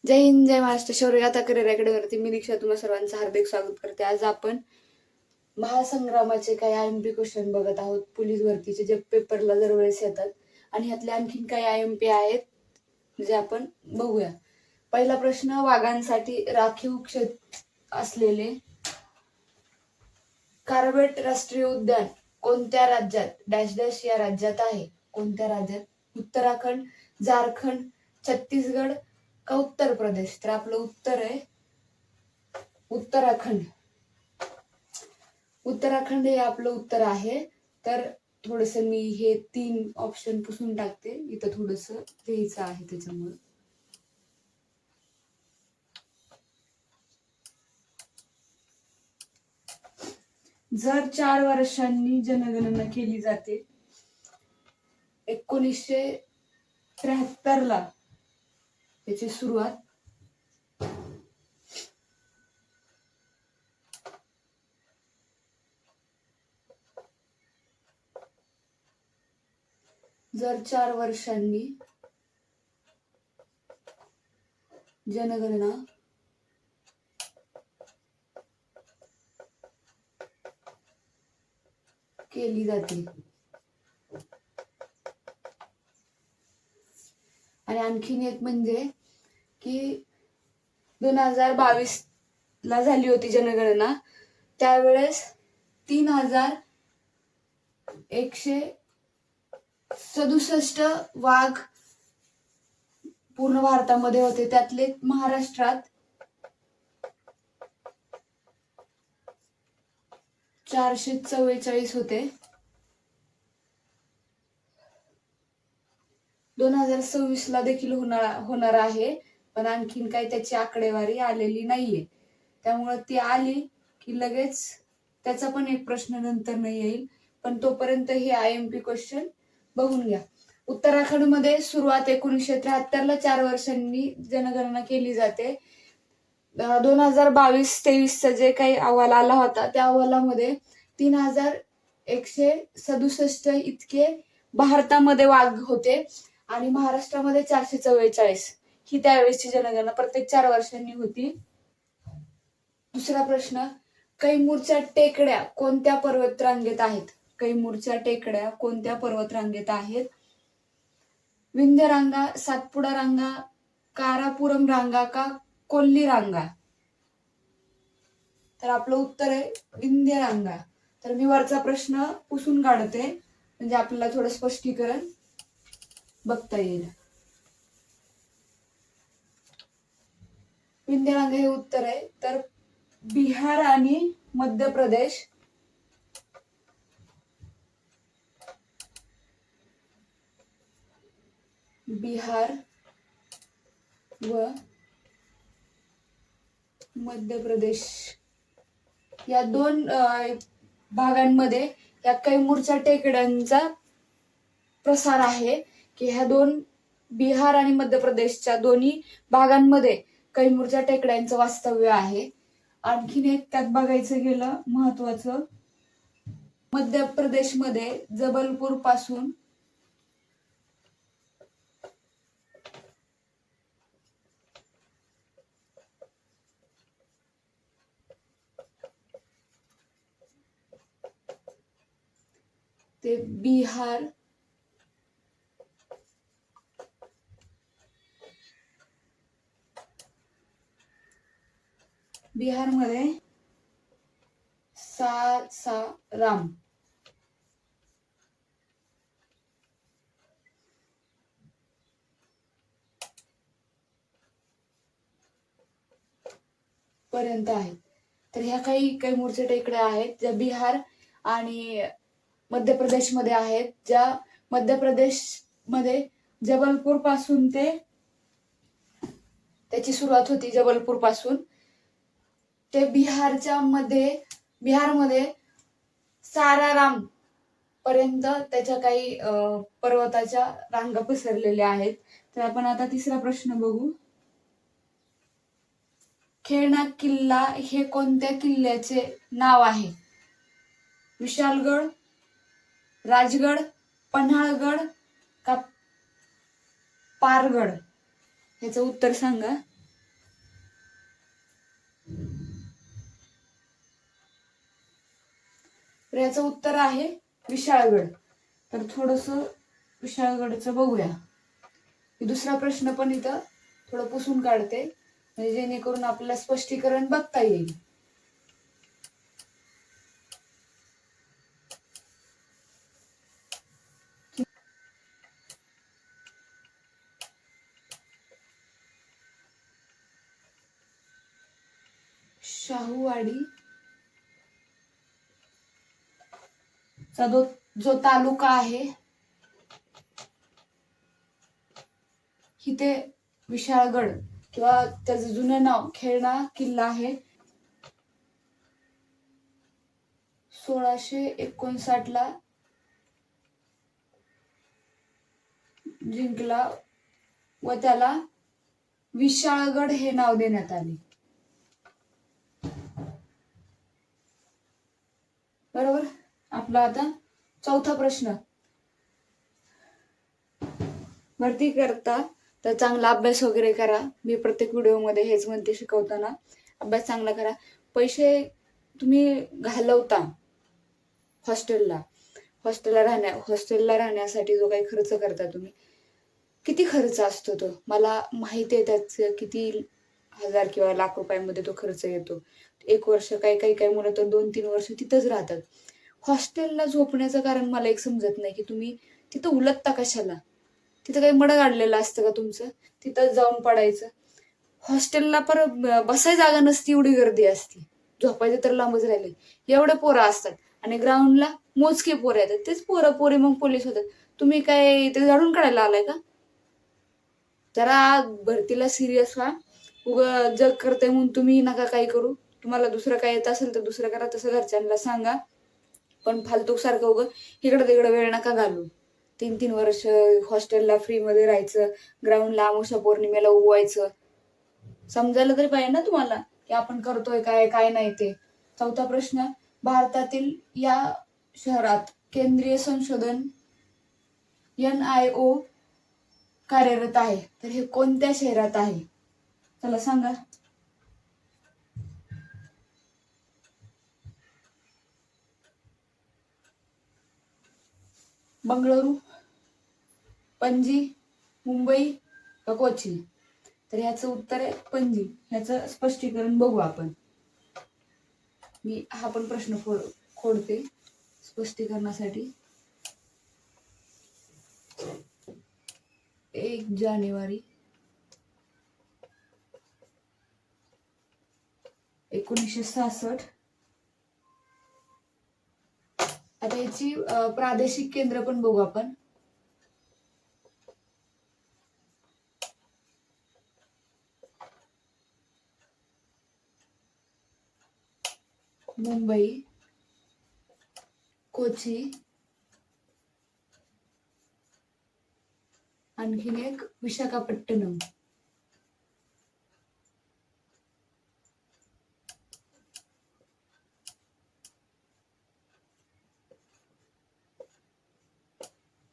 जय हिंद, जय Maharashtra. शौर्यगाथा career अकॅडमीवरती मी दीक्षा तुम्हा सर्वांचं हार्दिक स्वागत करते. आज आपण महासंग्रामाचे काही IMP क्वेश्चन बघत आहोत. पोलीस भरतीचे जे पेपरला दरवेळेस येतात आणि ह्यातले आणखीन काही IMP आहेत जे आपण बघूया. पहिला प्रश्न, वाघांसाठी राखीव क्षेत्र असलेले कार्बेट राष्ट्रीय उद्यान कोणत्या राज्यात डॅश डॅश या राज्यात आहे? कोणत्या राज्यात? उत्तराखंड, झारखंड, छत्तीसगड का उत्तर प्रदेश? तर आपलं उत्तर आहे उत्तराखंड. उत्तराखंड हे आपलं उत्तर आहे. तर थोडस मी हे 3 ऑप्शन पुसून टाकते, इथं थोडस लिहायचं आहे त्याच्यामुळे. जर 4 वर्षांनी जनगणना केली जाते, 1973 ला त्याची सुरुवात जर 4 वर्षांनी जनगणना केली जाते आणि आणखीन एक म्हणजे की 2022 ला झाली होती जनगणना, त्यावेळेस 3167 वाघ पूर्ण भारतामध्ये होते. त्यातले महाराष्ट्रात 444 होते. 2026 ला देखील होणार आहे, पण आणखीन काही त्याची आकडेवारी आलेली नाहीये. त्यामुळे ती आली की लगेच त्याचा पण एक प्रश्न नंतर नाही येईल, पण तोपर्यंत हे IMP क्वेश्चन बघून घ्या. उत्तराखंड मध्ये सुरुवात 1973 ला 4 वर्षांनी जनगणना केली जाते. 2022-23 चा जे काही अहवाल आला होता त्या अहवालामध्ये 3167 इतके भारतामध्ये वाघ होते आणि महाराष्ट्रामध्ये 444 ही त्यावेळेसची जनगणना प्रत्येक 4 वर्षांनी होती. दुसरा प्रश्न, कैमूरच्या टेकड्या कोणत्या पर्वतरांगेत आहेत? कैमूरच्या टेकड्या कोणत्या पर्वतरांगेत आहेत? विंध्य रांगा, सातपुडा रांगा, कारापुरम रांगा का कोल्ली रांगा? तर आपलं उत्तर आहे विंध्य रांगा. तर मी वरचा प्रश्न पुसून काढते म्हणजे आपल्याला थोडं स्पष्टीकरण बघता येईल. विंध्य रांगा हे उत्तर आहे. तर बिहार आणि मध्य प्रदेश व मध्य प्रदेश या 2 भागांमध्ये या कैमूरच्या टेकड्यांचा प्रसार आहे की ह्या 2 बिहार आणि मध्य प्रदेशच्या दोन्ही भागांमध्ये कैमूरच्या टेकड्यांचं वास्तव्य आहे. आणखीन एक त्यात बघायचं गेलं महत्वाचं, मध्य प्रदेशमध्ये जबलपूर पासून ते बिहारमध्ये सासाराम पर्यंत आहेत. तर ह्या काही कैमूरच्या टेकड्या आहेत ज्या बिहार आणि मध्य प्रदेशमध्ये आहेत. ज्या मध्य प्रदेशमध्ये जबलपूर पासून त्याची सुरुवात होती, जबलपूर पासून ते बिहारमध्ये साराराम पर्यंत त्याच्या काही पर्वताच्या रांगा पसरलेल्या आहेत. तर आपण आता तिसरा प्रश्न बघू. खेळणा किल्ला हे कोणत्या किल्ल्याचे नाव आहे? विशालगड, राजगड, पन्हाळगड का पारगड? याचं उत्तर सांगा. तर याचं उत्तर आहे विशाळगड. तर थोडस विशाळगडचं बघूया. दुसरा प्रश्न पण इथं थोडं पुसून काढते म्हणजे जेणेकरून आपल्याला स्पष्टीकरण बघता येईल. शाहूवाडी चा जो तालुका आहे इथे विशाळगड किंवा त्याचं जुनं नाव खेळणा किल्ला आहे. 1659 ला जिंकला व त्याला विशाळगड हे नाव देण्यात आले. बरोबर. आपला आता चौथा प्रश्न. भरती करता तर चांगला अभ्यास वगैरे करा. मी प्रत्येक व्हिडिओमध्ये हेच म्हणते शिकवताना, अभ्यास चांगला करा. पैसे तुम्ही घालवता हॉस्टेलला राहण्यासाठी जो काही खर्च करता तुम्ही, किती खर्च असतो तो मला माहिती आहे. त्याच किती हजार किंवा लाख रुपयांमध्ये तो खर्च येतो. 1 वर्ष, काही मुलं तर 2-3 वर्ष तिथंच राहतात. हॉस्टेलला झोपण्याचं कारण मला एक समजत नाही की तुम्ही तिथं उलटता कशाला. तिथं काही मड काढलेलं असतं का तुमचं? तिथंच जाऊन पडायचं. हॉस्टेलला परत बसाय जागा नसती, एवढी गर्दी असते. झोपायचं तर लांबच राहिले. एवढे पोरं असतात आणि ग्राउंडला मोजके पोरं येतात. तेच पोरी मग पोलीस होतात. तुम्ही काय ते झाडून काढायला आलाय का? जरा भरतीला सिरियस व्हा. उगं जग करते म्हणून तुम्ही नका काही करू. तुम्हाला दुसरं काय येत असेल तर दुसरं करा, तसं घरच्यांना सांगा. पण फालतू सारखं उगं इकडं तिकडं वेळ नका घालू. 3-3 वर्ष हॉस्टेलला फ्री मध्ये राहायचं, ग्राउंडला अमावस्या पौर्णिमेला उगवायचं. समजायला तरी पाहिजे ना तुम्हाला की आपण करतोय काय नाही ते. चौथा प्रश्न. भारतातील या शहरात केंद्रीय संशोधन NIO कार्यरत आहे. तर हे कोणत्या शहरात आहे? चला सांगा. बंगळुरू, पणजी, मुंबई का कोची? तर ह्याचं उत्तर आहे पणजी. ह्याचं स्पष्टीकरण बघू आपण. मी हा पण प्रश्न खोडते स्पष्टीकरणासाठी. 1 जानेवारी 1966. आता याची प्रादेशिक केंद्र पण बघू आपण. मुंबई, कोची, आणखीन एक विशाखापट्टणम.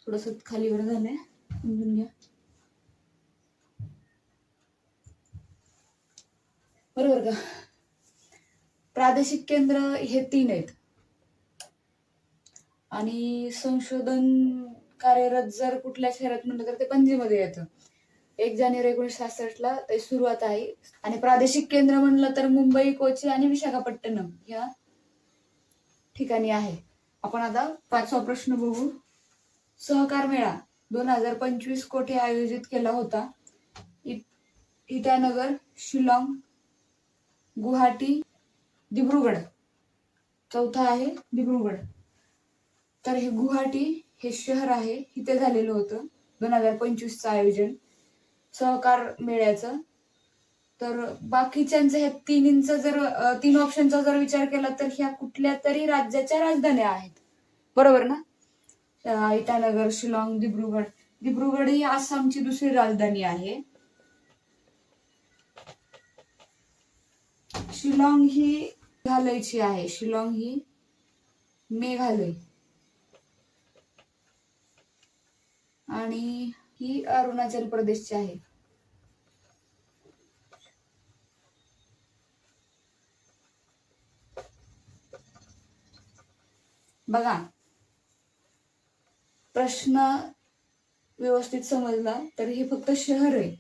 थोडस खालीवर झालंय, समजून घ्या. बरोबर का? प्रादेशिक केंद्र हे 3 आहेत आणि संशोधन कार्यरत जर कुठल्या शहरात म्हणलं तर ते पणजीमध्ये येतं. 1 जानेवारी 1966 ला ते सुरुवात आहे. आणि प्रादेशिक केंद्र म्हणलं तर मुंबई, कोची आणि विशाखापट्टणम ह्या ठिकाणी आहे. आपण आता 5वा प्रश्न बघू. सहकार मेळा 2025 कोठे आयोजित केला होता? इटानगर, शिलाँग, गुवाहाटी, दिब्रुगड. चौथा आहे दिब्रुगड. तर हे गुवाहाटी हे शहर आहे, इथे झालेलं होतं 2025चं आयोजन सहकार मेळ्याचं. तर बाकीच्यांचं ह्या 3 ऑप्शनचा जर विचार केला तर ह्या कुठल्या तरी राज्याच्या राजधान्या आहेत. बरोबर ना? इटानगर, शिलाँग, दिब्रुगड ही आसामची दुसरी राजधानी आहे. शिलाँग ही मेघालयची आहे. शिलाँग ही मेघालय आणि ही अरुणाचल प्रदेशची आहे. बघा, प्रश्न व्यवस्थित समजला तर हे फक्त शहर आहे.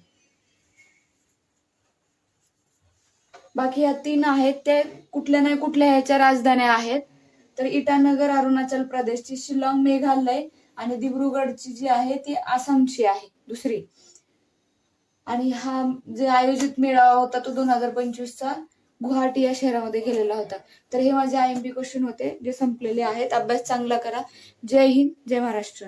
बाकी या 3 आहेत ते कुठल्या नाही कुठल्या ह्याच्या राजधान्या आहेत. तर इटानगर अरुणाचल प्रदेशची, शिलाँग मेघालय आणि दिब्रुगडची जी आहे ती आसामची आहे दुसरी. आणि हा जे आयोजित मेळावा होता तो 2025चा गुवाहाटी या शहरामध्ये केलेला होता. तर हे माझे IMP क्वेश्चन होते जे संपलेले आहेत. अभ्यास चांगला करा. जय हिंद, जय महाराष्ट्र.